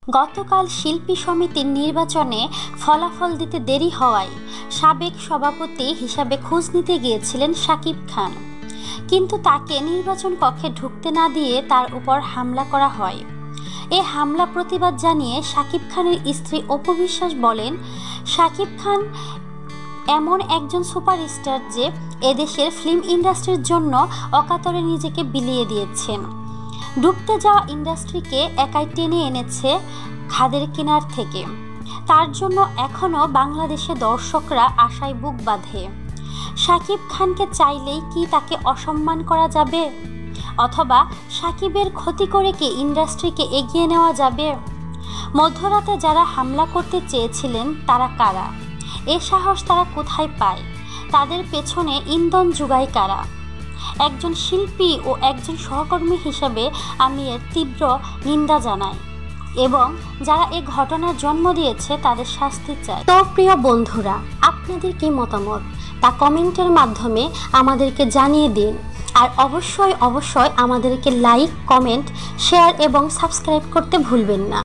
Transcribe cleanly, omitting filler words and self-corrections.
গতকাল শিল্পী সমিতির নির্বাচনে ফলাফল দিতে দেরি হওয়ায় সাবেক সভাপতি হিসাবে খোঁজ নিতে গিয়েছিলেন শাকিব খান, কিন্তু তাকে নির্বাচন কক্ষে ঢুকতে না দিয়ে তার উপর হামলা করা হয়। এ হামলা প্রতিবাদ জানিয়ে শাকিব খানের স্ত্রী অপু বিশ্বাস বলেন, শাকিব খান এমন একজন সুপারস্টার যে এদেশের ফিল্ম ইন্ডাস্ট্রির জন্য অকাতরে নিজেকে বিলিয়ে দিয়েছেন। ডুবতে যাওয়া ইন্ডাস্ট্রিকে একাই টেনে এনেছে খাদের কিনার থেকে। তার জন্য এখনও বাংলাদেশে দর্শকরা আশায় বুক বাঁধে। শাকিব খানকে চাইলেই কি তাকে অসম্মান করা যাবে? অথবা শাকিবের ক্ষতি করে কি ইন্ডাস্ট্রিকে এগিয়ে নেওয়া যাবে? মধ্যরাতে যারা হামলা করতে চেয়েছিলেন তারা কারা? এ সাহস তারা কোথায় পায়? তাদের পেছনে ইন্ধন যোগায় কারা? একজন শিল্পী ও একজন সহকর্মী হিসেবে আমি এর তীব্র নিন্দা জানাই এবং যারা এই ঘটনার জন্ম দিয়েছে তাদের শাস্তি চাই। তো প্রিয় বন্ধুরা, আপনাদের কি মতামত তা কমেন্টের মাধ্যমে আমাদেরকে জানিয়ে দিন। আর অবশ্যই আমাদেরকে লাইক, কমেন্ট, শেয়ার এবং সাবস্ক্রাইব করতে ভুলবেন না।